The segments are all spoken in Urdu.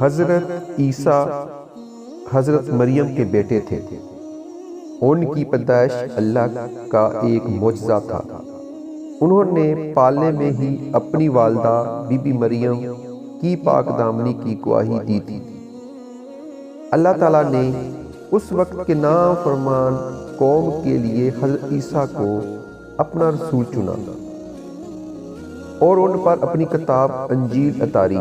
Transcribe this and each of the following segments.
حضرت عیسیٰ حضرت مریم کے بیٹے تھے۔ ان کی پیدائش اللہ کا ایک معجزہ تھا۔ انہوں نے پالنے میں ہی اپنی والدہ بی بی مریم کی پاک دامنی کی گواہی دی تھی۔ اللہ تعالیٰ نے اس وقت کے نافرمان قوم کے لیے حضرت عیسیٰ کو اپنا رسول چنا اور ان پر اپنی کتاب انجیل اتاری۔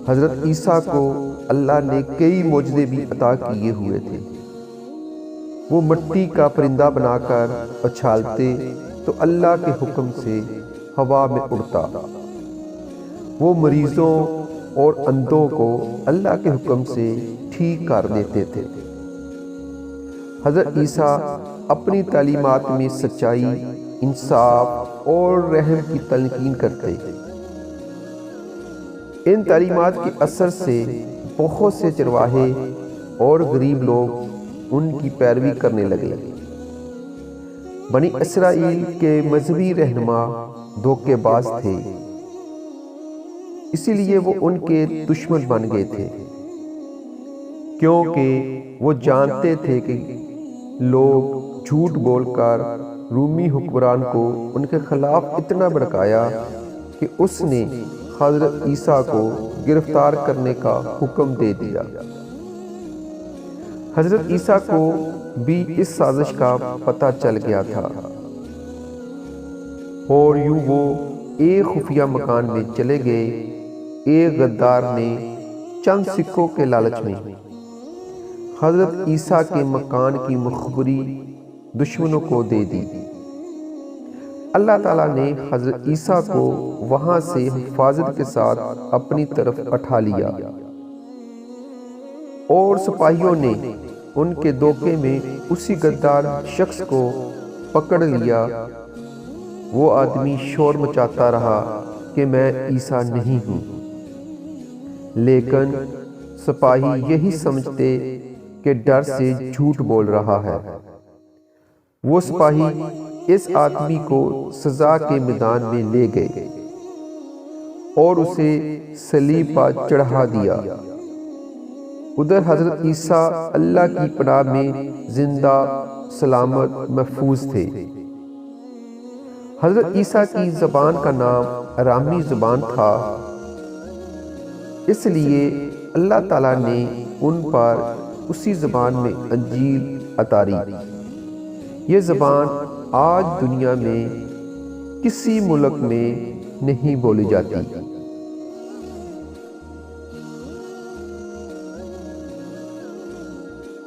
حضرت عیسیٰ کو اللہ نے کئی معجزے بھی عطا کیے ہوئے تھے۔ وہ مٹی کا پرندہ بنا کر اچھالتے تو اللہ کے حکم سے ہوا میں اڑتا۔ وہ مریضوں اور اندھوں کو اللہ کے حکم سے ٹھیک کر دیتے تھے۔ حضرت عیسیٰ اپنی تعلیمات میں سچائی، انصاف اور رحم کی تلقین کرتے۔ ان تعلیمات کے اثر سے بہت سے چرواہے اور غریب لوگ ان کی پیروی کرنے لگے۔ بنی اسرائیل کے مذہبی رہنما دھوکے باز تھے، اسی لیے وہ ان کے دشمن بن گئے تھے، کیونکہ وہ جانتے تھے کہ لوگ جھوٹ بول کر رومی حکمران کو ان کے خلاف اتنا بھڑکایا کہ اس نے حضرت عیسیٰ کو گرفتار کرنے کا حکم دے دیا۔ حضرت عیسیٰ کو بھی اس سازش کا پتہ چل گیا تھا، اور یوں وہ ایک خفیہ مکان میں چلے گئے۔ ایک غدار نے چند سکوں کے لالچ میں حضرت عیسیٰ کے مکان کی مخبری دشمنوں کو دے دی۔ اللہ تعالیٰ نے حضرت عیسیٰ کو وہاں سے حفاظت کے ساتھ اپنی طرف اٹھا لیا، اور سپاہیوں نے ان کے دھوکے میں اسی غدار شخص کو پکڑ لیا۔ وہ آدمی شور مچاتا رہا کہ میں عیسیٰ نہیں ہوں، لیکن سپاہی یہی سمجھتے کہ ڈر سے جھوٹ بول رہا ہے۔ وہ سپاہی اس آدمی کو سزا کے میدان میں لے گئے اور اسے صلیب پر چڑھا دیا۔ ادھر حضرت عیسیٰ اللہ کی پناہ میں زندہ سلامت محفوظ تھے۔ حضرت عیسیٰ کی زبان کا نام ارامی زبان تھا، اس لیے اللہ تعالیٰ نے ان پر اسی زبان میں انجیل اتاری۔ یہ زبان آج دنیا میں کسی ملک میں نہیں بولی جاتی۔